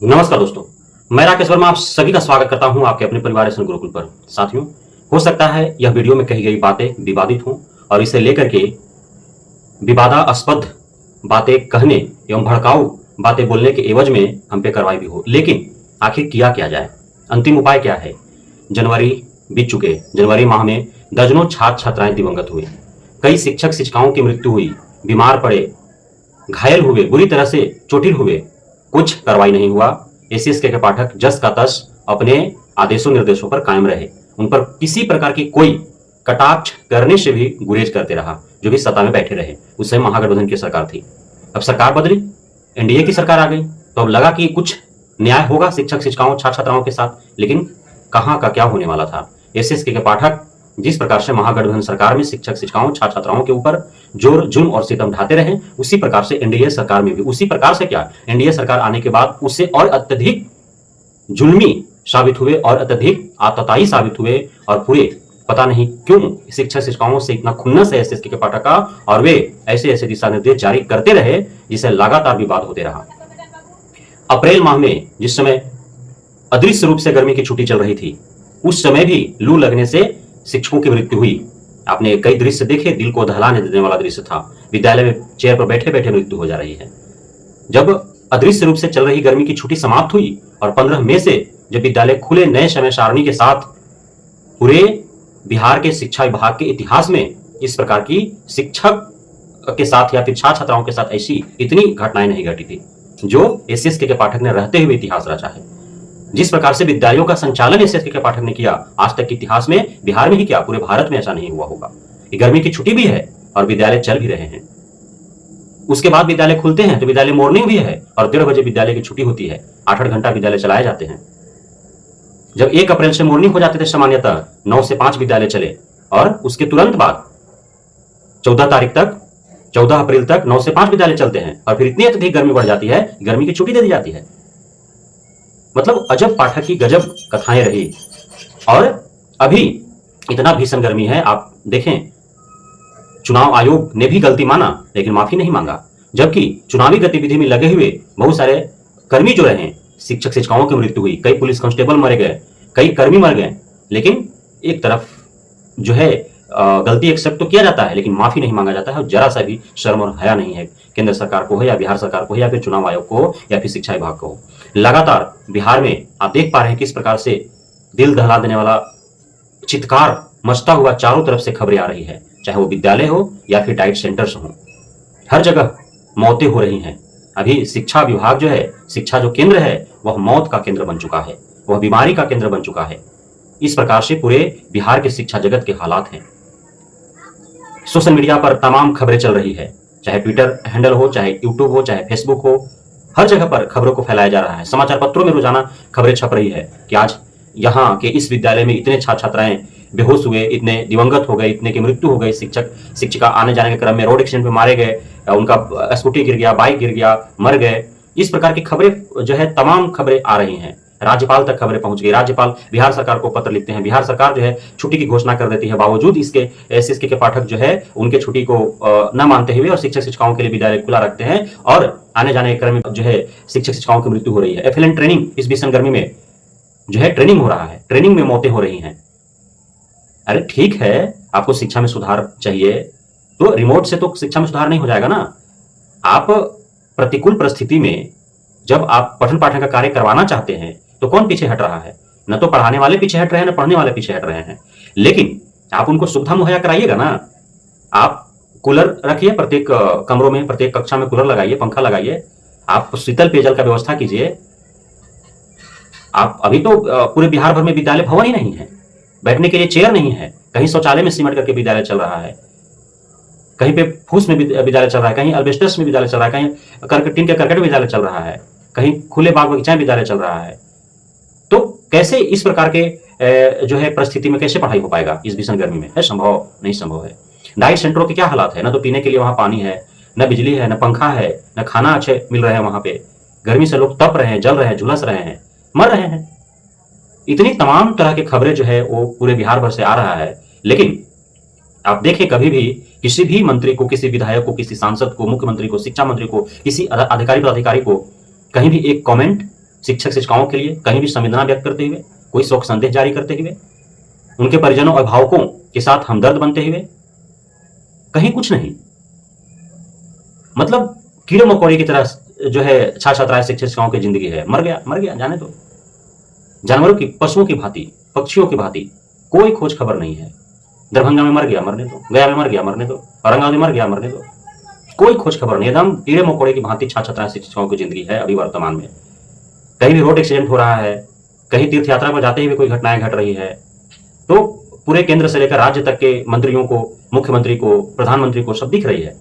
नमस्कार दोस्तों, मैं राकेश वर्मा आप सभी का स्वागत करता हूं आपके अपने परिवार एसएन गुरुकुल पर। साथियों, हो सकता है यह वीडियो में कही गई बातें विवादित हों और इसे लेकर के विवादास्पद बातें कहने एवं भड़काऊ बातें बोलने के एवज में हम पे कार्रवाई भी हो, लेकिन आखिर किया क्या जाए? अंतिम उपाय क्या है? जनवरी बीत चुके, जनवरी माह में दर्जनों छात्र छात्राएं दिवंगत हुए, कई शिक्षक शिक्षिकाओं की मृत्यु हुई, बीमार पड़े, घायल हुए, बुरी तरह से चोटिल हुए, कुछ कार्रवाई नहीं हुआ। एससीएसके के पाठक जस का तस अपने आदेशों निर्देशों पर कायम रहे, उन पर किसी प्रकार की कोई कटाक्ष करने से भी गुरेज करते रहा, जो भी सत्ता में बैठे रहे। उस समय महागठबंधन की सरकार थी, अब सरकार बदली, एनडीए की सरकार आ गई, तो अब लगा कि कुछ न्याय होगा शिक्षक शिक्षिकाओं छात्र छात्राओं के साथ, लेकिन कहां का क्या होने वाला था। एससीएसके के पाठक जिस प्रकार से महागठबंधन सरकार में शिक्षक शिक्षिकाओं छात्र छात्राओं के ऊपर जोर जुल्म और सितम ढाते रहे, उसी प्रकार से एनडीए सरकार में भी, उसी प्रकार से क्या, एनडीए सरकार आने के बाद उससे और अत्यधिक जुल्मी साबित हुए और अत्यधिक आतताई साबित हुए, और पूरे पता नहीं क्यों शिक्षक शिक्षिकाओं से इतना खुन्नस है एसएसके के पाठक का, और वे ऐसे ऐसे दिशा निर्देश जारी करते रहे जिससे लगातार विवाद होते रहा। अप्रैल माह में जिस समय अदृश्य रूप से गर्मी की छुट्टी चल रही थी, उस समय भी लू लगने से शिक्षकों की मृत्यु हुई। आपने कई दृश्य देखे, दिल को दहलाने देने वाला दृश्य था। विद्यालय में चेयर पर बैठे बैठे मृत्यु हो जा रही है। जब अदृश्य रूप से चल रही गर्मी की छुट्टी समाप्त हुई और 15 मई से जब विद्यालय खुले नए समय सारणी के साथ, पूरे बिहार के शिक्षा विभाग के इतिहास में इस प्रकार की शिक्षक के साथ या फिर छात्र छात्राओं के साथ ऐसी इतनी घटनाएं नहीं घटी थी, जो एससीएसके के पाठक ने रहते हुए इतिहास रचा है। जिस प्रकार से विद्यालयों का संचालन एससीएसके के पाठक ने किया, आज तक के इतिहास में बिहार में ही क्या पूरे भारत में ऐसा नहीं हुआ होगा। गर्मी की छुट्टी भी है और विद्यालय चल भी रहे हैं। उसके बाद विद्यालय खुलते हैं तो विद्यालय मॉर्निंग भी है और 1:30 बजे विद्यालय की छुट्टी होती है। 8-8 घंटा विद्यालय चलाए जाते हैं। जब 1 अप्रैल से मॉर्निंग हो जाते थे सामान्यतः 9 से 5 विद्यालय चले, और उसके तुरंत बाद 14 तारीख तक, 14 अप्रैल तक 9 से 5 विद्यालय चलते हैं, और फिर इतनी अत्यधिक गर्मी बढ़ जाती है, गर्मी की छुट्टी दे दी जाती है। मतलब अजब पाठक की गजब कथाएं रही। और अभी इतना भीषण गर्मी है, आप देखें, चुनाव आयोग ने भी गलती माना लेकिन माफी नहीं मांगा, जबकि चुनावी गतिविधि में लगे हुए बहुत सारे कर्मी जो रहे, शिक्षक शिक्षिकाओं की मृत्यु हुई, कई पुलिस कांस्टेबल मर गए, कई कर्मी मर गए, लेकिन एक तरफ जो है गलती एक्सेप्ट तो किया जाता है लेकिन माफी नहीं मांगा जाता है, जरा सा भी शर्म और हया नहीं है केंद्र सरकार को हो या बिहार सरकार को हो या फिर चुनाव आयोग को हो या फिर शिक्षा विभाग को हो। लगातार बिहार में आप देख पा रहे हैं किस प्रकार से दिल दहला देने वाला चित्कार मचता हुआ चारों तरफ से खबरें आ रही है, चाहे वो विद्यालय हो या फिर डाइट सेंटर्स हो, हर जगह मौतें हो रही हैं। अभी शिक्षा विभाग जो है, शिक्षा जो केंद्र है, वह मौत का केंद्र बन चुका है, वह बीमारी का केंद्र बन चुका है। इस प्रकार से पूरे बिहार के शिक्षा जगत के हालात हैं। सोशल मीडिया पर तमाम खबरें चल रही है, चाहे ट्विटर हैंडल हो, चाहे यूट्यूब हो, चाहे फेसबुक हो, हर जगह पर खबरों को फैलाया जा रहा है। समाचार पत्रों में रोजाना खबरें छप रही है कि आज यहाँ के इस विद्यालय में इतने छात्र छात्राएं बेहोश हुए, इतने दिवंगत हो गए, इतने की मृत्यु हो गई, शिक्षक शिक्षिका आने जाने के क्रम में रोड एक्सीडेंट में मारे गए, उनका स्कूटी गिर गया, बाइक गिर गया, मर गए। इस प्रकार की खबरें जो है, तमाम खबरें आ रही हैं, राज्यपाल तक खबरें पहुंच गई। राज्यपाल बिहार सरकार को पत्र लिखते हैं, बिहार सरकार जो है छुट्टी की घोषणा कर देती है, बावजूद इसके एसएसके के पाठक जो है उनके छुट्टी को न मानते हुए और शिक्षक शिक्षिकाओं के लिए विद्यालय खुला रखते हैं, और आने जाने के क्रम में जो है शिक्षक शिक्षिकाओं की मृत्यु हो रही है। एफएलएन ट्रेनिंग इस भीषण गर्मी में जो है ट्रेनिंग हो रहा है, ट्रेनिंग में मौतें हो रही हैं। अरे ठीक है, आपको शिक्षा में सुधार चाहिए तो रिमोट से तो शिक्षा में सुधार नहीं हो जाएगा ना। आप प्रतिकूल परिस्थिति में जब आप पठन पाठन का कार्य करवाना चाहते हैं तो कौन पीछे हट रहा है? न तो पढ़ाने वाले पीछे हट रहे हैं, न पढ़ने वाले पीछे हट रहे हैं, लेकिन आप उनको सुविधा मुहैया कराइएगा ना। आप कूलर रखिए प्रत्येक कमरों में, प्रत्येक कक्षा में कूलर लगाइए, पंखा लगाइए, आप शीतल पेयजल का व्यवस्था कीजिए। आप अभी तो पूरे बिहार भर में विद्यालय भवन ही नहीं है, बैठने के लिए चेयर नहीं है, कहीं शौचालय में सिमट करके विद्यालय चल रहा है, कहीं पे फूस में विद्यालय चल रहा है, कहीं अल्बेस्टस में विद्यालय चल रहा है, कहीं टीन के करकट में विद्यालय चल रहा है, कहीं खुले बाग बगीचा में विद्यालय चल रहा है। तो कैसे इस प्रकार के जो है परिस्थिति में कैसे पढ़ाई हो पाएगा इस भीषण गर्मी में? है संभव? नहीं संभव है। डाइट सेंटरों के क्या हालात है? न तो पीने के लिए वहां पानी है, न बिजली है, न पंखा है, न खाना अच्छे मिल रहे हैं वहां पे। गर्मी से लोग तप रहे हैं, जल रहे हैं, झुलस रहे हैं, मर रहे हैं। इतनी तमाम तरह की खबरें जो है वो पूरे बिहार भर से आ रहा है, लेकिन आप देखें कभी भी किसी भी मंत्री को, किसी विधायक को, किसी सांसद को, मुख्यमंत्री को, शिक्षा मंत्री को, किसी अधिकारी पदाधिकारी को कहीं भी एक कमेंट शिक्षक शिक्षिकाओं के लिए कहीं भी संवेदना व्यक्त करते हुए, कोई शोक संदेश जारी करते हुए, उनके परिजनों और अभिभावकों के साथ हमदर्द बनते हुए, कहीं कुछ नहीं। मतलब कीड़े मकोड़े की तरह जो है छात्र छात्राएं शिक्षक शिक्षिकाओं की जिंदगी है। मर गया जाने दो। जानवरों की, पशुओं की भांति, पक्षियों की भांति कोई खोज खबर नहीं है। दरभंगा में मर गया, मरने दो। गया में मर गया, मरने दो। औरंगाबाद में मर गया, मरने दो। कोई खोज खबर नहीं। एकदम कीड़े मकोड़े की भांति छात्र छात्राएं शिक्षकों की जिंदगी है अभी वर्तमान में। कहीं भी रोड एक्सीडेंट हो रहा है, कहीं तीर्थ यात्रा पर जाते हुए कोई घटनाएं घट रही है, तो पूरे केंद्र से लेकर राज्य तक के मंत्रियों को, मुख्यमंत्री को, प्रधानमंत्री को सब दिख रही है।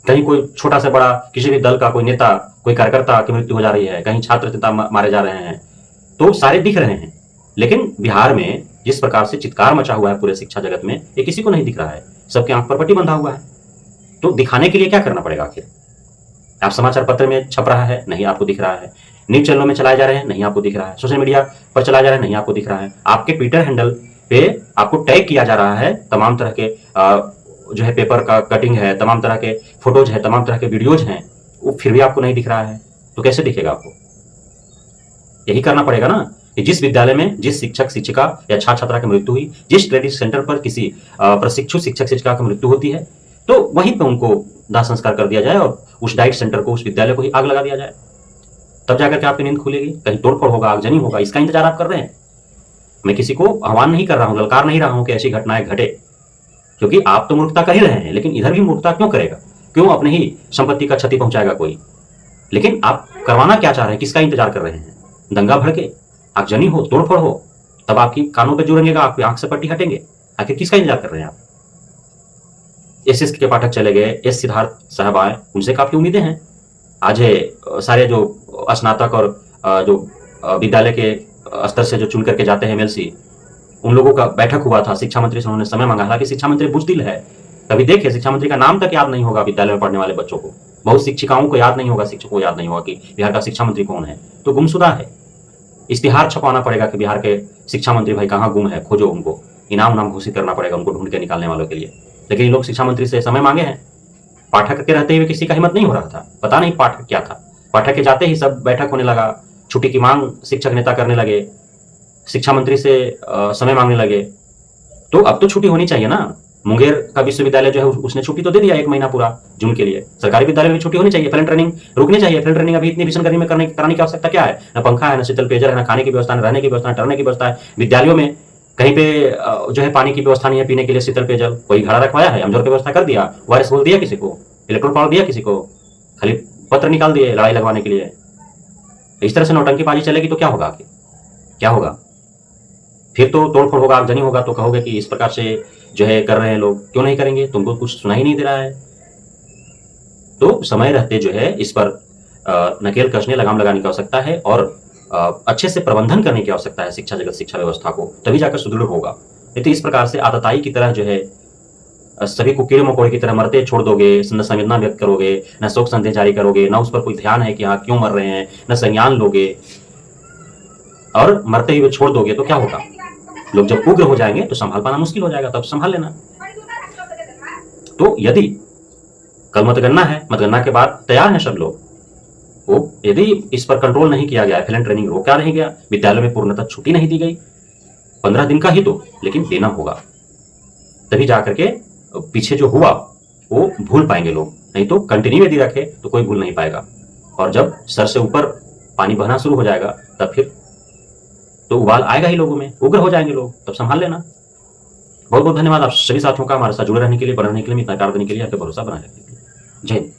कहीं कोई छोटा से बड़ा किसी भी दल का कोई नेता, कोई कार्यकर्ता की मृत्यु हो जा रही है, कहीं छात्र नेता मारे जा रहे हैं, तो सारे दिख रहे हैं। लेकिन बिहार में जिस प्रकार से चित्कार मचा हुआ है पूरे शिक्षा जगत में, ये किसी को नहीं दिख रहा है। सबके आंख पर पट्टी बंधा हुआ है। तो दिखाने के लिए क्या करना पड़ेगा आखिर? आप समाचार पत्र में छप रहा है, नहीं आपको दिख रहा है। न्यूज चैनलों में चलाए जा रहे हैं, नहीं आपको दिख रहा है। सोशल मीडिया पर चलाया जा रहा है, नहीं आपको दिख रहा है। आपके ट्विटर हैंडल पे आपको टैग किया जा रहा है, तमाम तरह के जो है पेपर का कटिंग है, तमाम तरह के फोटोज है, तमाम तरह के वीडियोज हैं, वो फिर भी आपको नहीं दिख रहा है। तो कैसे दिखेगा आपको? यही करना पड़ेगा ना कि जिस विद्यालय में जिस शिक्षक शिक्षिका या छात्र छात्रा की मृत्यु हुई, जिस ट्रेनिंग सेंटर पर किसी प्रशिक्षु शिक्षक शिक्षिका की मृत्यु होती है, तो वहीं पे उनको दाह संस्कार कर दिया जाए और उस डाइट सेंटर को, उस विद्यालय को ही आग लगा दिया जाए। तब जाकर के आपकी नींद खुलेगी। कहीं तोड़फोड़ होगा, आगजनी होगा, इसका इंतजार आप कर रहे हैं। मैं किसी को आह्वान नहीं कर रहा हूं, ललकार नहीं रहा हूं कि ऐसी घटनाएं घटे, क्योंकि आप तो मूर्खता कर ही रहे हैं। लेकिन इधर भी मूर्खता क्यों करेगा? क्यों अपने ही संपत्ति का क्षति पहुंचाएगा कोई? लेकिन आप करवाना क्या चाह रहे हैं? किसका इंतजार कर रहे हैं? दंगा भड़के, आगजनी हो, तोड़फोड़ हो, तब आपकी कानों पे जुड़ेंगे, आपकी आंख से पट्टी हटेंगे। आखिर किसका इंतजार कर रहे हैं आप? एस के पाठक चले गए, एस सिद्धार्थ साहब आए, उनसे काफी उम्मीदें हैं। आज सारे जो स्नातक और जो विद्यालय के स्तर से जो चुन करके जाते हैं एमएलसी, उन लोगों का बैठक हुआ था, शिक्षा मंत्री से उन्होंने समय मांगा। हालांकि शिक्षा मंत्री बुजदिल है, कभी देखे शिक्षा मंत्री का नाम तक याद नहीं होगा विद्यालय में पढ़ने वाले बच्चों को। बहुत शिक्षिकाओं को याद नहीं होगा, शिक्षकों को याद नहीं होगा कि बिहार का शिक्षा मंत्री कौन है। तो गुमशुदा है। इश्तिहार छपवाना पड़ेगा कि बिहार के शिक्षा मंत्री भाई कहाँ गुम है, खोजो उनको। इनाम घोषित करना पड़ेगा उनको ढूंढ के निकालने वालों के लिए। लेकिन ये लोग शिक्षा मंत्री से समय मांगे हैं। पाठक के रहते हुए किसी का हिम्मत नहीं हो रहा था। पता नहीं पाठक क्या था। पाठक के जाते ही सब बैठक होने लगा, छुट्टी की मांग शिक्षक नेता करने लगे, शिक्षा मंत्री से समय मांगने लगे। तो अब तो छुट्टी होनी चाहिए ना। मुंगेर का विश्वविद्यालय जो है उसने छुट्टी तो दे दिया 1 महीना पूरा जून के लिए। सरकारी विद्यालय में छुट्टी होनी चाहिए, फैलन ट्रेनिंग रुकनी चाहिए। फैलन ट्रेनिंग अभी इतनी भीषण गर्मी में कराने की आवश्यकता क्या है? ना पंखा है, ना शीतल पेयजल है, ना खाने की व्यवस्था, ना रहने की व्यवस्था, ठहरने की व्यवस्था है। विद्यालयों में कहीं पे जो है पानी की व्यवस्था नहीं है, पीने के लिए शीतल पेयजल। कोई घड़ा रखवाया है, अमजोर की व्यवस्था कर दिया, वायरस बोल दिया किसी को, इलेक्ट्रोल पावर दिया किसी को, खाली पत्र निकाल दिए लड़ाई लगवाने के लिए। इस तरह से नौटंकीबाजी चलेगी तो क्या होगा? आखिर क्या होगा? फिर तो तोड़फोड़ होगा, आगजनी होगा। तो कहोगे कि इस प्रकार से जो है कर रहे हैं लोग, क्यों नहीं करेंगे? तुमको कुछ सुना ही नहीं दे रहा है। तो समय रहते जो है इस पर नकेल कसने, लगाम लगाने की आवश्यकता है और अच्छे से प्रबंधन करने की आवश्यकता है शिक्षा जगत, शिक्षा व्यवस्था को, तभी जाकर सुदृढ़ होगा। नहीं तो इस प्रकार से आतताई की तरह जो है सभी को कीड़े मकोड़े की तरह मरते छोड़ दोगे, न संवेदना व्यक्त करोगे, न शोक संदेश जारी करोगे, न उस पर कोई ध्यान है कि हाँ क्यों मर रहे हैं, न संज्ञान लोगे और मरते हुए छोड़ दोगे, तो क्या होगा? लोग जब उग्र हो जाएंगे तो संभाल पाना मुश्किल हो जाएगा, तब संभाल लेना। तो यदि कल मतगणना है, मतगणना के बाद तैयार हैं सब लोग, वो यदि इस पर कंट्रोल नहीं किया गया, फैलन ट्रेनिंग रोका नहीं गया, विद्यालय में पूर्णतः छुट्टी नहीं दी गई, 15 दिन का ही तो, लेकिन देना होगा, तभी जाकर के पीछे जो हुआ वो भूल पाएंगे लोग। नहीं तो कंटिन्यू यदि रखे तो कोई भूल नहीं पाएगा। और जब सर से ऊपर पानी बहना शुरू हो जाएगा तब फिर तो उबाल आएगा ही लोगों में, उग्र हो जाएंगे लोग, तब संभाल लेना। बहुत बहुत धन्यवाद आप सभी साथियों का हमारे साथ जुड़े रहने के लिए, बने रहने के लिए, इतना प्यार देने के लिए, आपके भरोसा बनाए रखने के लिए। जय हिंद।